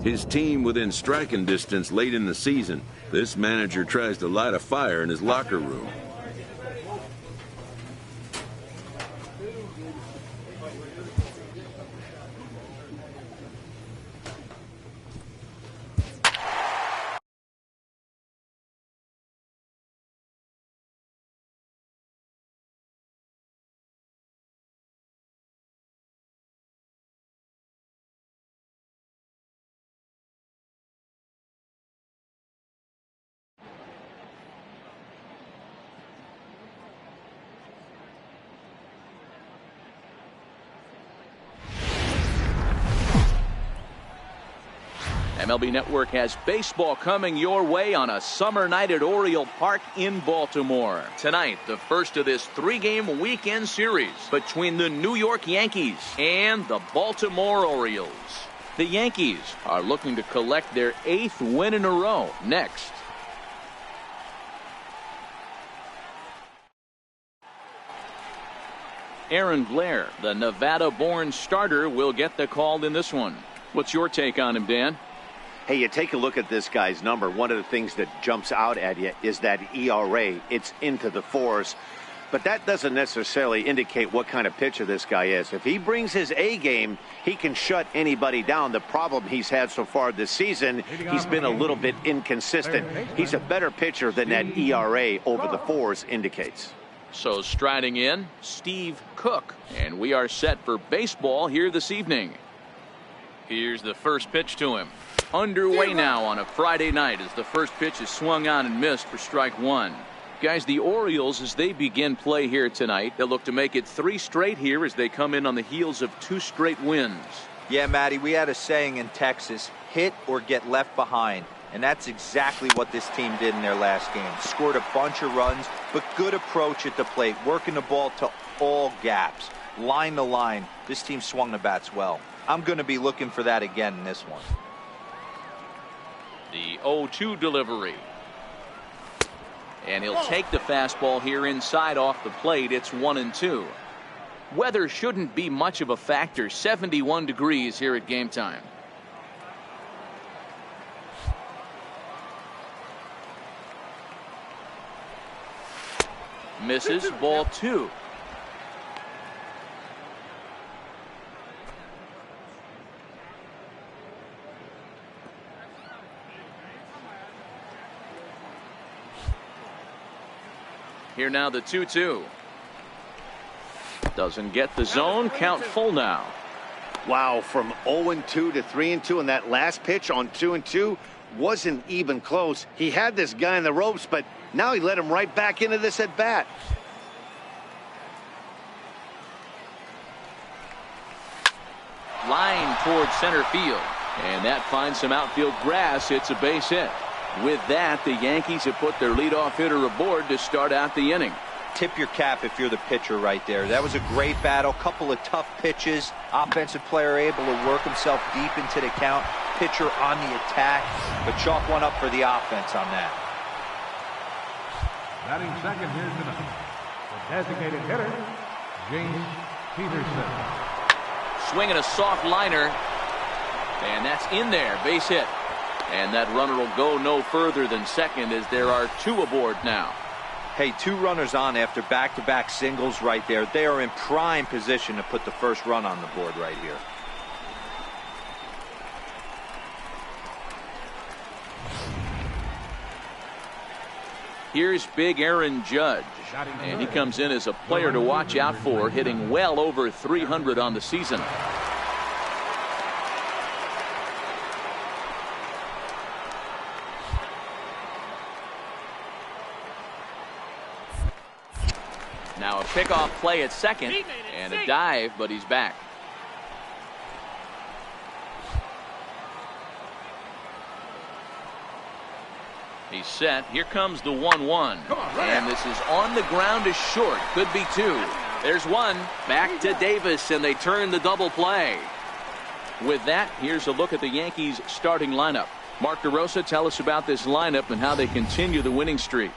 his team within striking distance late in the season. This manager tries to light a fire in his locker room. MLB Network has baseball coming your way on a summer night at Oriole Park in Baltimore. Tonight, the first of this 3-game weekend series between the New York Yankees and the Baltimore Orioles. The Yankees are looking to collect their 8th win in a row next. Aaron Blair, the Nevada-born starter, will get the call in this one. What's your take on him, Dan? Hey, you take a look at this guy's number. One of the things that jumps out at you is that ERA. It's into the 4s. But that doesn't necessarily indicate what kind of pitcher this guy is. If he brings his A game, he can shut anybody down. The problem he's had so far this season, he's been a little bit inconsistent. He's a better pitcher than that ERA over the 4s indicates. So striding in, Steve Cook. And we are set for baseball here this evening. Here's the first pitch to him. Underway now on a Friday night as the first pitch is swung on and missed for strike 1. Guys, the Orioles, as they begin play here tonight, they'll look to make it 3 straight here as they come in on the heels of 2 straight wins. Yeah, Matty, we had a saying in Texas, hit or get left behind. And that's exactly what this team did in their last game. Scored a bunch of runs, but good approach at the plate, working the ball to all gaps. Line to line, this team swung the bats well. I'm going to be looking for that again in this one. The 0-2 delivery. And he'll take the fastball here inside off the plate. It's 1-2. Weather shouldn't be much of a factor. 71 degrees here at game time. Misses, ball 2. Here now the 2-2. Doesn't get the zone. Count full now. Wow, from 0-2 to 3-2, and that last pitch on 2-2 wasn't even close. He had this guy in the ropes, but now he let him right back into this at bat. Line towards center field, and that finds some outfield grass. It's a base hit. With that, the Yankees have put their leadoff hitter aboard to start out the inning. Tip your cap if you're the pitcher right there. That was a great battle. Couple of tough pitches. Offensive player able to work himself deep into the count. Pitcher on the attack. But chalk one up for the offense on that. Batting second here tonight, the designated hitter, James Peterson. Swinging a soft liner. And that's in there. Base hit. And that runner will go no further than second as there are 2 aboard now. Hey, 2 runners on after back-to-back singles right there. They are in prime position to put the first run on the board right here. Here's big Aaron Judge. And he comes in as a player to watch out for, hitting well over 300 on the season. Now a pickoff play at second and a dive, but he's back. He's set. Here comes the 1-1. And this is on the ground is short. Could be 2. There's 1. Back to Davis, and they turn the double play. With that, here's a look at the Yankees starting lineup. Mark DeRosa, tell us about this lineup and how they continue the winning streak.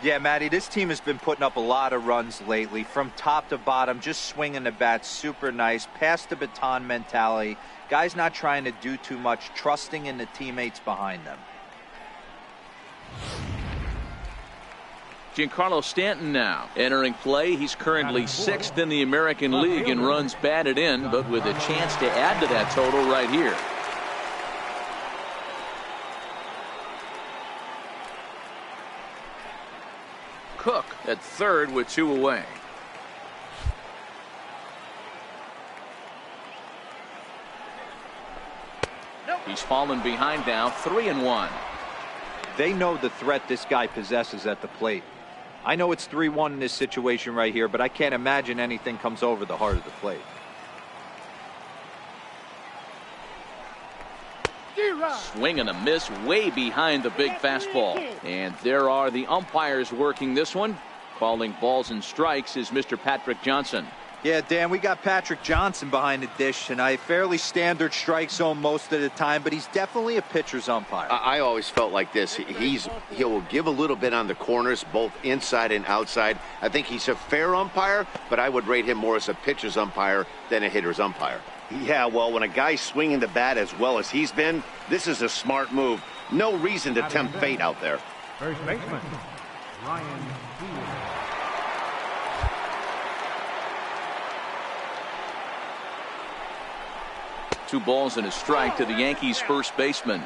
Yeah, Matty, this team has been putting up a lot of runs lately. From top to bottom, just swinging the bat super nice. Pass the baton mentality. Guys not trying to do too much, trusting in the teammates behind them. Giancarlo Stanton now entering play. He's currently 6th in the American League in runs batted in, but with a chance to add to that total right here. Cook at third with 2 away. He's fallen behind now, 3-1. They know the threat this guy possesses at the plate. I know it's 3-1 in this situation right here, but I can't imagine anything comes over the heart of the plate. Swing and a miss way behind the big fastball. And there are the umpires working this one. Calling balls and strikes is Mr. Patrick Johnson. Yeah, Dan, we got Patrick Johnson behind the dish tonight. Fairly standard strike zone most of the time, but he's definitely a pitcher's umpire. I always felt like this. He'll give a little bit on the corners, both inside and outside. I think he's a fair umpire, but I would rate him more as a pitcher's umpire than a hitter's umpire. Yeah, well, when a guy's swinging the bat as well as he's been, this is a smart move. No reason to tempt fate out there. First baseman, Ryan Steele. 2 balls and a strike to the Yankees first baseman.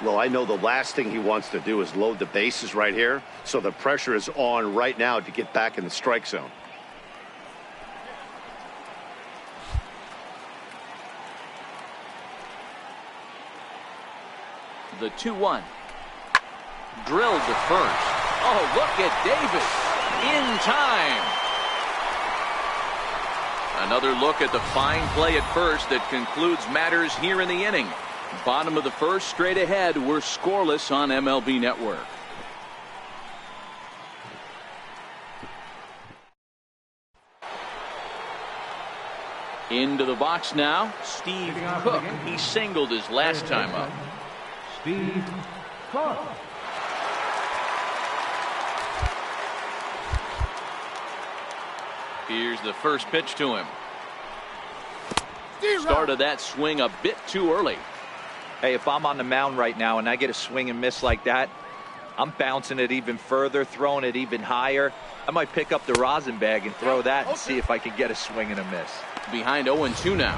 Well, I know the last thing he wants to do is load the bases right here, so the pressure is on right now to get back in the strike zone. The 2-1. Drilled to first. Oh, look at Davis. In time. Another look at the fine play at first that concludes matters here in the inning. Bottom of the first, straight ahead. We're scoreless on MLB Network. Into the box now, Steve Cook. He singled his last time up. Steve Cook. Here's the first pitch to him. Started that swing a bit too early. Hey, if I'm on the mound right now and I get a swing and miss like that, I'm bouncing it even further, throwing it even higher. I might pick up the rosin bag and throw that and see if I can get a swing and a miss. Behind 0-2 now.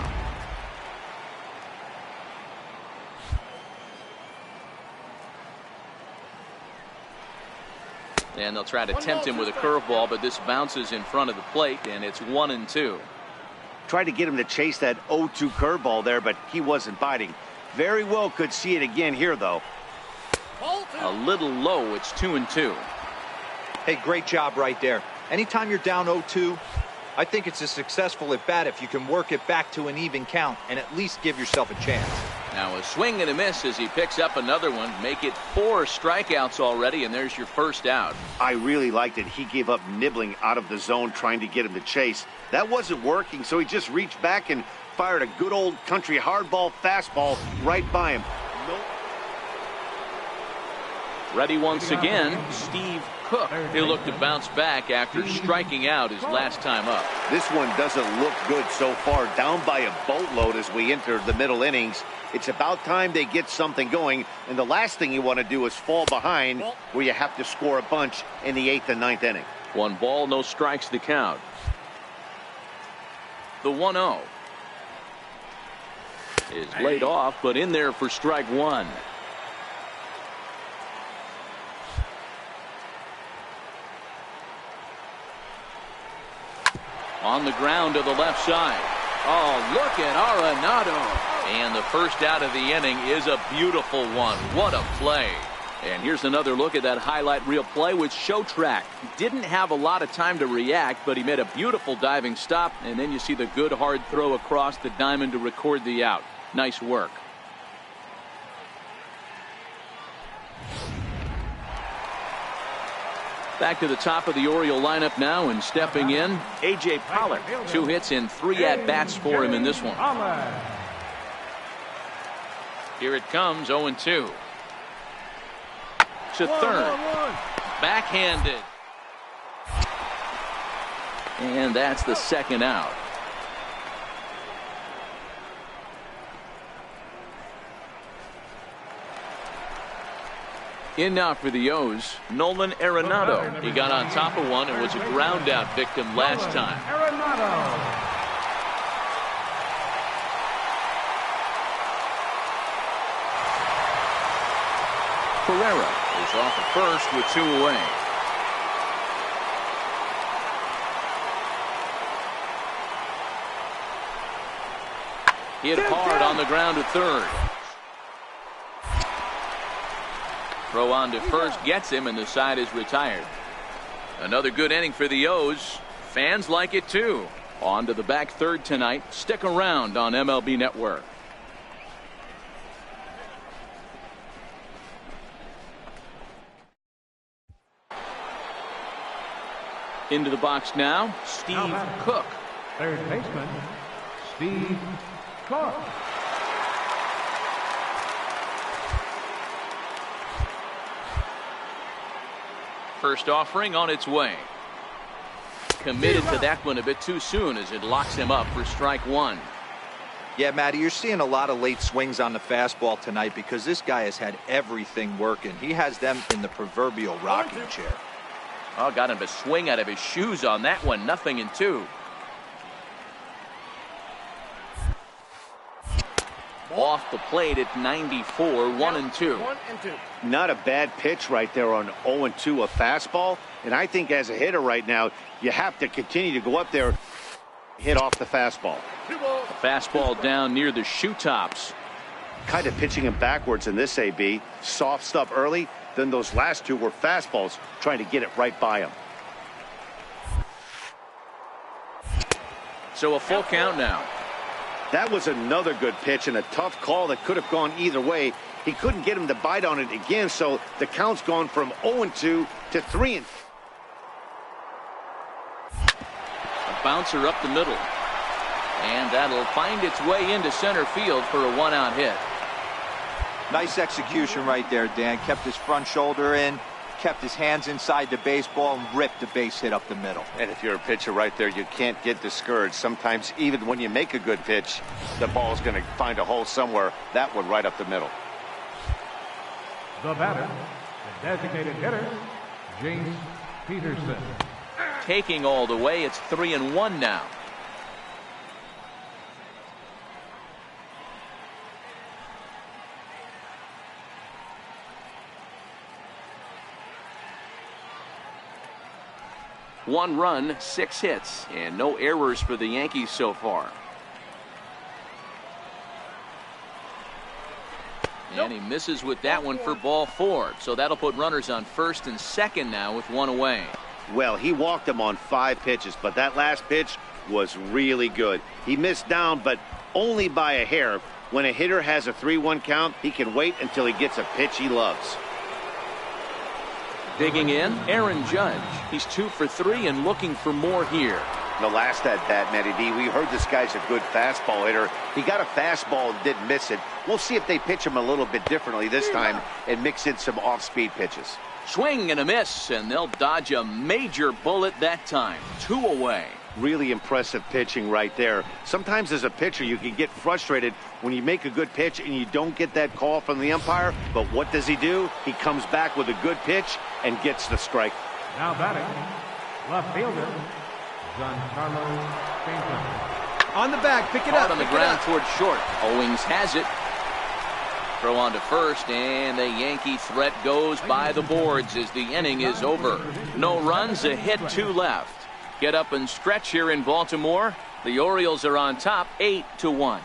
And they'll try to tempt him with a curveball, but this bounces in front of the plate, and it's 1-2. Tried to get him to chase that 0-2 curveball there, but he wasn't biting. Very well could see it again here, though. A little low. It's 2-2. Hey, great job right there. Anytime you're down 0-2, I think it's a successful at bat if you can work it back to an even count and at least give yourself a chance. Now a swing and a miss as he picks up another one. Make it 4 strikeouts already, and there's your first out. I really liked it. He gave up nibbling out of the zone trying to get him to chase. That wasn't working, so he just reached back and fired a good old country hardball fastball right by him. Nope. Ready once again, Steve Cook. He'll look to bounce back after striking out his last time up. This one doesn't look good so far. Down by a boatload as we enter the middle innings. It's about time they get something going, and the last thing you want to do is fall behind where you have to score a bunch in the 8th and 9th inning. 1 ball, no strikes to count. The 1-0 is laid off, but in there for strike 1. On the ground to the left side. Oh, look at Arenado. And the first out of the inning is a beautiful one. What a play. And here's another look at that highlight reel play with Show Track. Didn't have a lot of time to react, but he made a beautiful diving stop, and then you see the good hard throw across the diamond to record the out. Nice work. Back to the top of the Oriole lineup now, and stepping in, A.J. Pollock. 2 hits and 3 at-bats for him in this one. Here it comes, 0-2. To third. Backhanded. And that's the second out. In now for the O's, Nolan Arenado. He got on top of one and was a ground out victim last time. Pereira is off at first with 2 away. Hit hard on the ground at third. Throw on to first gets him, and the side is retired. Another good inning for the O's. Fans like it too. On to the back third tonight. Stick around on MLB Network. Into the box now, Steve Cook. Third baseman, Steve Cook. First offering on its way. Committed to that one a bit too soon as it locks him up for strike one. Yeah, Matty, you're seeing a lot of late swings on the fastball tonight because this guy has had everything working. He has them in the proverbial rocking chair. Oh, got him to swing out of his shoes on that one. 0-2. Off the plate at 94, 1-2. Not a bad pitch right there on 0-2, a fastball. And I think as a hitter right now, you have to continue to go up there, hit off the fastball. A fastball down near the shoe tops. Kind of pitching him backwards in this AB. Soft stuff early, then those last two were fastballs, trying to get it right by him. So a full count now. That was another good pitch and a tough call that could have gone either way. He couldn't get him to bite on it again, so the count's gone from 0-2 to 3-2. A bouncer up the middle. And that'll find its way into center field for a 1-out hit. Nice execution right there, Dan. Kept his front shoulder in, kept his hands inside the baseball, and ripped the base hit up the middle. And if you're a pitcher right there, you can't get discouraged. Sometimes even when you make a good pitch, the ball's going to find a hole somewhere. That one right up the middle. The batter, the designated hitter, James Peterson. Taking all the way, it's 3-1 now. One run, 6 hits, and no errors for the Yankees so far. And he misses with that one for ball 4. So that'll put runners on first and second now with 1 away. Well, he walked him on 5 pitches, but that last pitch was really good. He missed down, but only by a hair. When a hitter has a 3-1 count, he can wait until he gets a pitch he loves. Digging in, Aaron Judge. He's 2 for 3 and looking for more here. The last at bat, Matty D, we heard this guy's a good fastball hitter. He got a fastball and didn't miss it. We'll see if they pitch him a little bit differently this time and mix in some off-speed pitches. Swing and a miss, and they'll dodge a major bullet that time. 2 away. Really impressive pitching right there. Sometimes as a pitcher, you can get frustrated when you make a good pitch and you don't get that call from the umpire. But what does he do? He comes back with a good pitch and gets the strike. Now batting, left fielder, Giancarlo Stanton. On the back, pick it Hard up. on the ground towards short. Owings has it. Throw on to first, and the Yankee threat goes by the boards as the inning is over. No runs, a hit, 2 left. Get up and stretch here in Baltimore. The Orioles are on top, 8-1.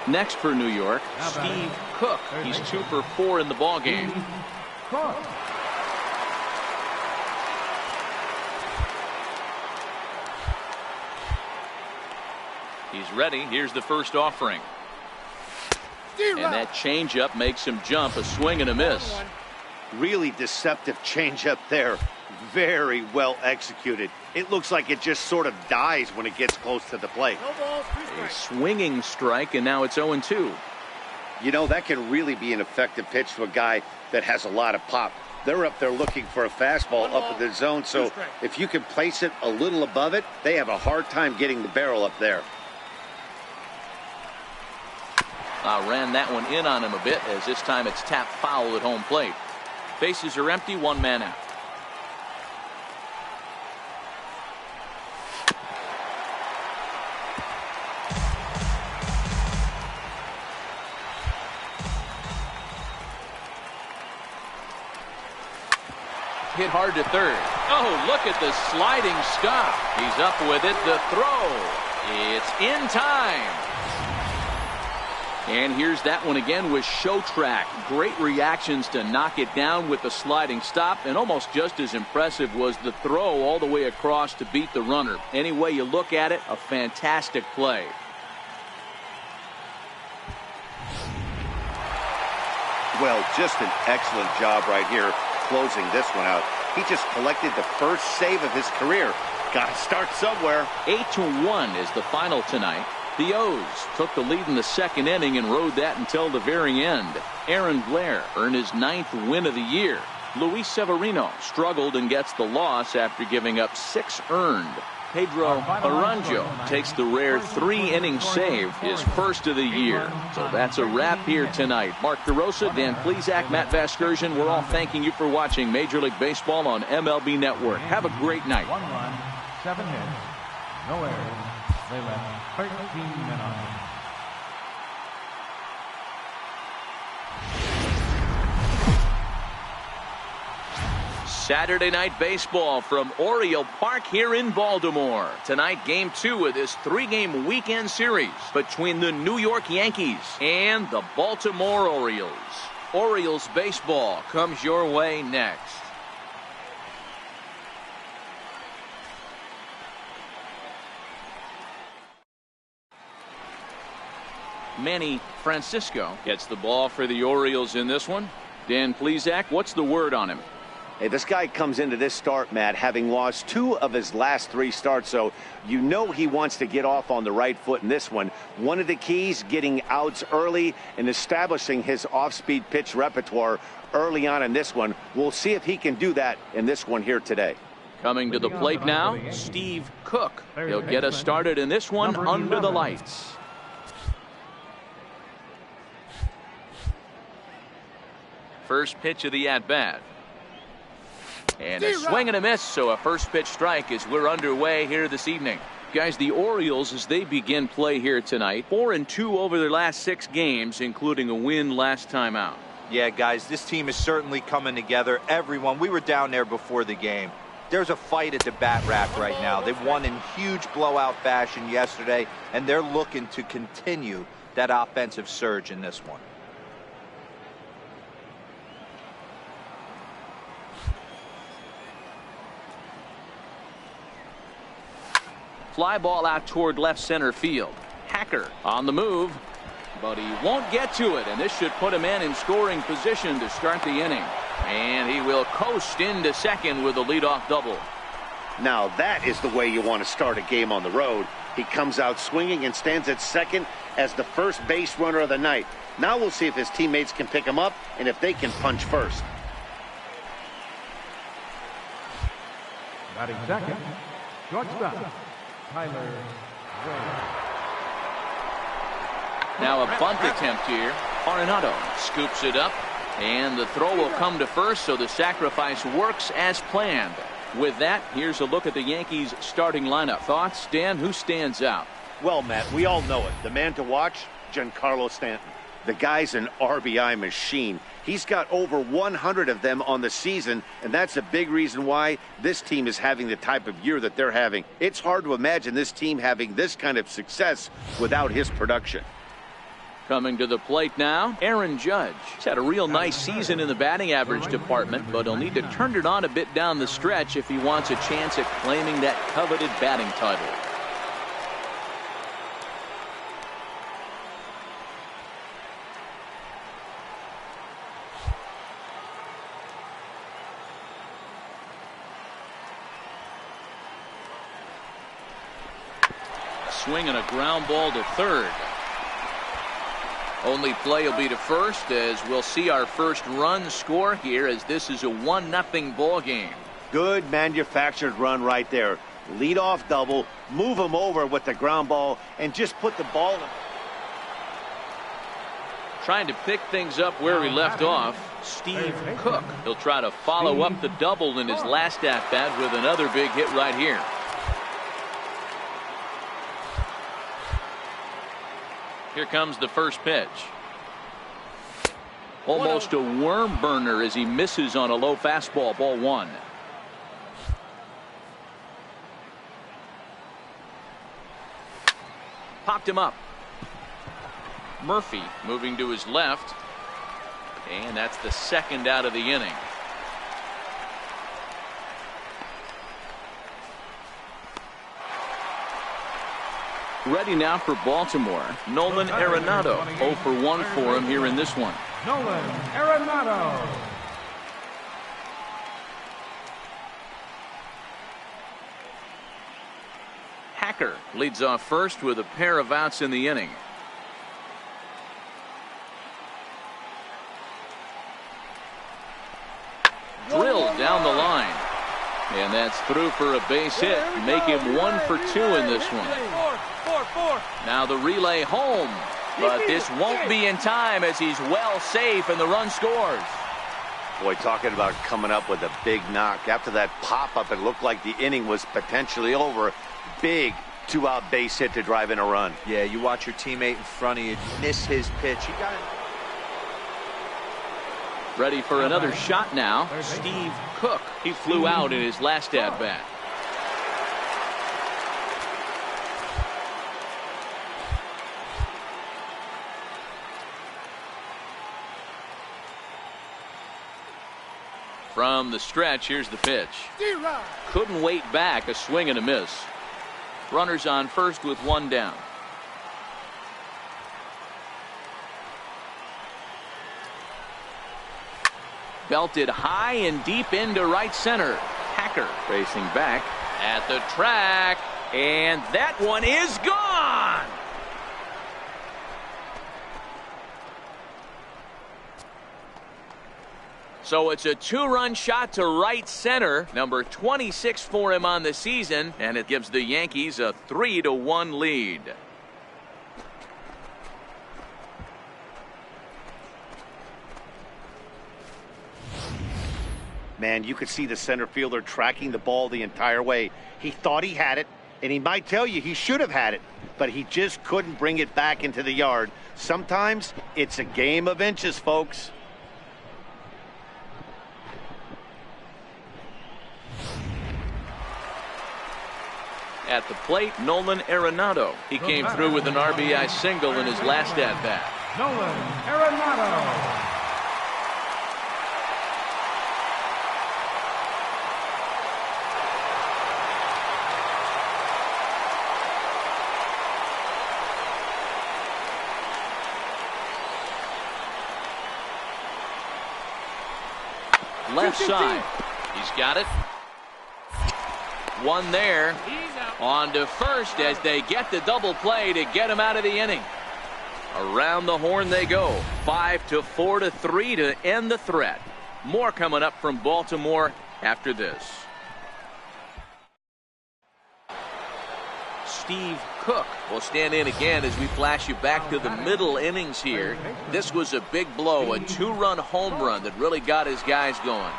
Next for New York, Steve Cook. He's 2 for 4 in the ballgame. Cook. He's ready. Here's the first offering. And that changeup makes him jump. A swing and a miss. Really deceptive changeup there. Very well executed. It looks like it just sort of dies when it gets close to the plate. A swinging strike, and now it's 0-2. You know, that can really be an effective pitch to a guy that has a lot of pop. They're up there looking for a fastball up in the zone, so if you can place it a little above it, they have a hard time getting the barrel up there. Ran that one in on him a bit, as this time it's tapped foul at home plate. Bases are empty, one man out. Hit hard to third. Oh, look at the sliding stop. He's up with it. The throw. It's in time. And here's that one again with show track. Great reactions to knock it down with the sliding stop, and almost just as impressive was the throw all the way across to beat the runner. Any way you look at it, a fantastic play. Well, just an excellent job right here closing this one out. He just collected the first save of his career. Got to start somewhere. 8-1 is the final tonight. The O's took the lead in the second inning and rode that until the very end. Aaron Blair earned his 9th win of the year. Luis Severino struggled and gets the loss after giving up 6 earned. Pedro Aranjo takes the rare 3-inning save, his first of the year. So that's a wrap here tonight. Mark DeRosa, Dan Plesac, Matt Vasgersian, we're all thanking you for watching Major League Baseball on MLB Network. Have a great night. 1 run, 7 hits, no errors. They left 13 men on. Saturday Night Baseball from Oriole Park here in Baltimore. Tonight, Game 2 of this 3-game weekend series between the New York Yankees and the Baltimore Orioles. Orioles baseball comes your way next. Manny Francisco gets the ball for the Orioles in this one. Dan Plesac, what's the word on him? Hey, this guy comes into this start, Matt, having lost 2 of his last 3 starts, so you know he wants to get off on the right foot in this one. One of the keys, getting outs early and establishing his off-speed pitch repertoire early on in this one. We'll see if he can do that in this one here today. Coming to the plate now, Steve Cook. He'll get us started in this one under the lights. First pitch of the at-bat. And a swing and a miss, so a first pitch strike as we're underway here this evening. Guys, the Orioles, as they begin play here tonight, 4-2 over their last 6 games, including a win last time out. Yeah, guys, this team is certainly coming together. Everyone, we were down there before the game. There's a fight at the bat rack right now. They won in huge blowout fashion yesterday, and they're looking to continue that offensive surge in this one. Fly ball out toward left center field. Hacker on the move, but he won't get to it, and this should put him in scoring position to start the inning. And he will coast into second with a leadoff double. Now that is the way you want to start a game on the road. He comes out swinging and stands at second as the first base runner of the night. Now we'll see if his teammates can pick him up and if they can punch first. Batting second, shortstop, Tyler Wade. Now a bunt attempt here. Arenado scoops it up, and the throw will come to first, so the sacrifice works as planned. With that, here's a look at the Yankees starting lineup. Thoughts, Dan? Who stands out? Well, Matt, we all know it. The man to watch, Giancarlo Stanton. The guy's an RBI machine. He's got over 100 of them on the season, and that's a big reason why this team is having the type of year that they're having. It's hard to imagine this team having this kind of success without his production. Coming to the plate now, Aaron Judge. He's had a real nice season in the batting average department, but he'll need to turn it on a bit down the stretch if he wants a chance at claiming that coveted batting title. Swing and a ground ball to third. Only play will be to first as we'll see our first run score here as this is a 1-0 ball game. Good manufactured run right there. Lead off double, move him over with the ground ball, and just put the ball in. Trying to pick things up where we left off, Steve Cook. He'll try to follow up the double in his last at-bat with another big hit right here. Here comes the first pitch. Almost a worm burner as he misses on a low fastball, ball 1. Popped him up. Murphy moving to his left. And that's the second out of the inning. Ready now for Baltimore. Nolan Arenado 0 for 1 for him here in this one. Nolan Arenado. Hacker leads off first with a pair of outs in the inning. Drilled down the line. And that's through for a base hit. Make him 1 for 2 in this one. Now the relay home. But this won't be in time as he's well safe and the run scores. Boy, talking about coming up with a big knock. After that pop-up, it looked like the inning was potentially over. Big 2-out base hit to drive in a run. Yeah, you watch your teammate in front of you miss his pitch. You got it. Ready for another shot now. Steve Cook. He flew out in his last at-bat. From the stretch, here's the pitch. Couldn't wait back, a swing and a miss. Runners on first with 1 down. Belted high and deep into right center. Hacker racing back at the track, and that one is gone. So it's a 2-run shot to right center, number 26 for him on the season, and it gives the Yankees a 3-1 lead. Man, you could see the center fielder tracking the ball the entire way. He thought he had it, and he might tell you he should have had it, but he just couldn't bring it back into the yard. Sometimes it's a game of inches, folks. At the plate, Nolan Arenado. He came through with an RBI single in his last at-bat. Nolan Arenado. Left side. He's got it. One there. On to first as they get the double play to get him out of the inning. Around the horn they go. 5-4-3 to end the threat. More coming up from Baltimore after this. Steve Cook will stand in again as we flash you back to the middle innings here. This was a big blow, a 2-run home run that really got his guys going.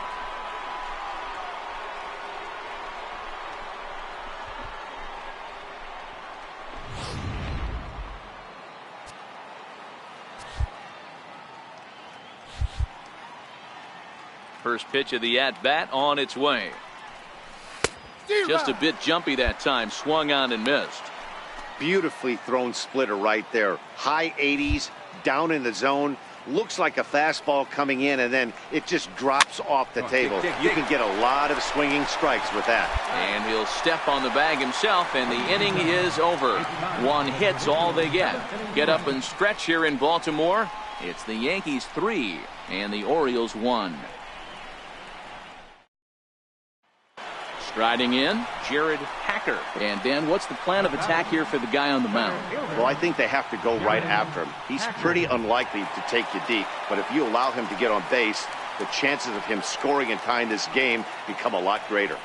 First pitch of the at-bat on its way. Just a bit jumpy that time. Swung on and missed. Beautifully thrown splitter right there. High 80s, down in the zone. Looks like a fastball coming in, and then it just drops off the table. You can get a lot of swinging strikes with that. And he'll step on the bag himself, and the inning is over. 1 hit's all they get. Get up and stretch here in Baltimore. It's the Yankees 3 and the Orioles 1. Striding in, Jared Hacker. attacker. And Dan, what's the plan of attack here for the guy on the mound? Well, I think they have to go right after him. He's pretty unlikely to take you deep, but if you allow him to get on base, the chances of him scoring and tying this game become a lot greater.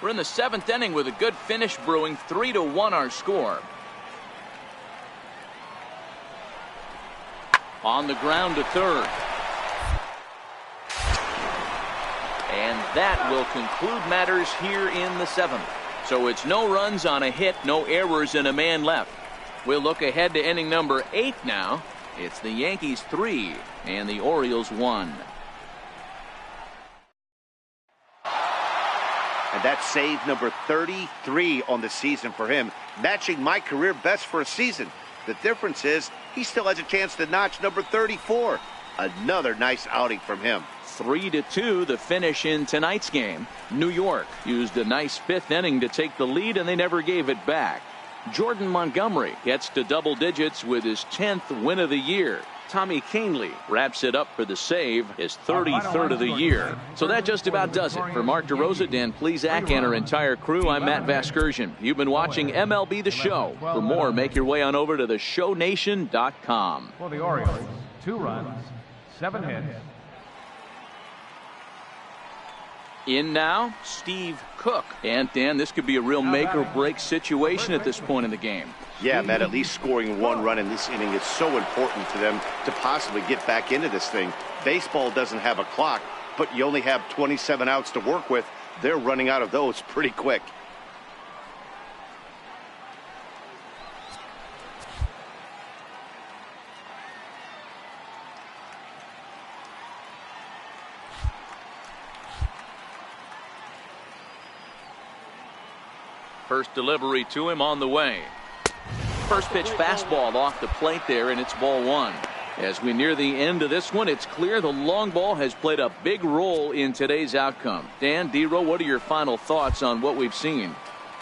We're in the 7th inning with a good finish brewing. 3-1 our score. On the ground to third. And that will conclude matters here in the 7th. So it's no runs on a hit, no errors, and a man left. We'll look ahead to inning number 8 now. It's the Yankees 3 and the Orioles 1. And that's save number 33 on the season for him, matching my career best for a season. The difference is he still has a chance to notch number 34. Another nice outing from him. 3-2 the finish in tonight's game. New York used a nice 5th inning to take the lead, and they never gave it back. Jordan Montgomery gets to double digits with his 10th win of the year. Tommy Kahnle wraps it up for the save, his 33rd of the year. So that just about does it. For Mark DeRosa, Dan Plesac, and our entire crew, I'm Matt Vasgersian. You've been watching MLB The Show. For more, make your way on over to theshownation.com. For the Orioles, 2 runs, 7 hits. In now, Steve Cook. And Dan, this could be a real make or break situation at this point in the game. Yeah, Matt, at least scoring 1 run in this inning is so important to them to possibly get back into this thing. Baseball doesn't have a clock, but you only have 27 outs to work with. They're running out of those pretty quick. First delivery to him on the way. First pitch fastball off the plate there, and it's ball 1. As we near the end of this one, it's clear the long ball has played a big role in today's outcome. Dan, D-Row, what are your final thoughts on what we've seen?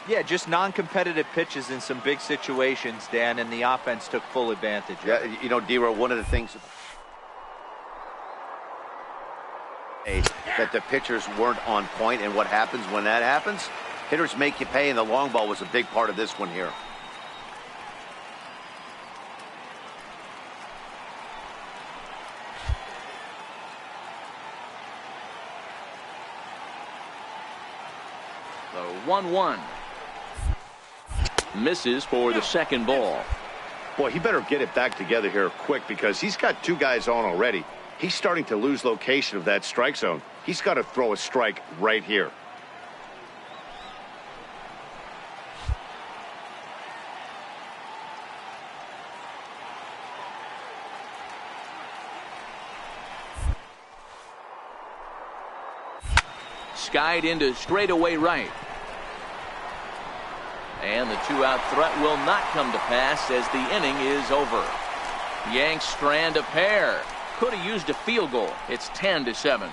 Yeah, just non-competitive pitches in some big situations, Dan, and the offense took full advantage. Yeah, you know, D-Row, one of the things that the pitchers weren't on point, and what happens when that happens? Hitters make you pay, and the long ball was a big part of this one here. The 1-1. Misses for the second ball. Boy, he better get it back together here quick because he's got 2 guys on already. He's starting to lose location of that strike zone. He's got to throw a strike right here. Skied into straightaway right. And the 2-out threat will not come to pass as the inning is over. Yanks strand a pair. Could have used a field goal. It's 10-7.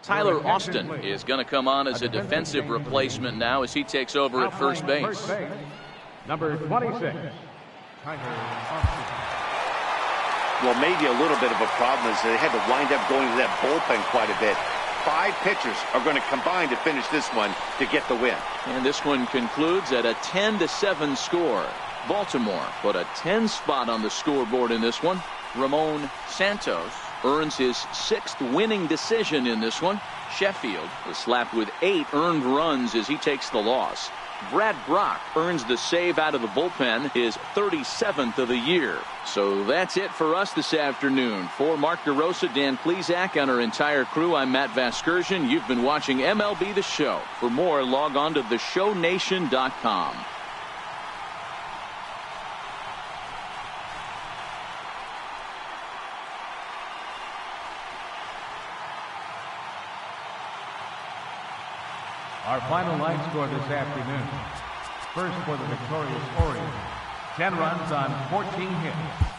Tyler Austin is going to come on as a defensive replacement now as he takes over at first base. Number 26. Well, maybe a little bit of a problem is they had to wind up going to that bullpen quite a bit. 5 pitchers are going to combine to finish this one to get the win. And this one concludes at a 10-7 score. Baltimore put a 10 spot on the scoreboard in this one. Ramon Santos earns his 6th winning decision in this one. Sheffield was slapped with 8 earned runs as he takes the loss. Brad Brock earns the save out of the bullpen, his 37th of the year. So that's it for us this afternoon. For Mark DeRosa, Dan Plesac, and our entire crew, I'm Matt Vasgersian. You've been watching MLB The Show. For more, log on to theshownation.com. Our final line score this afternoon. First for the victorious Orioles, 10 runs on 14 hits.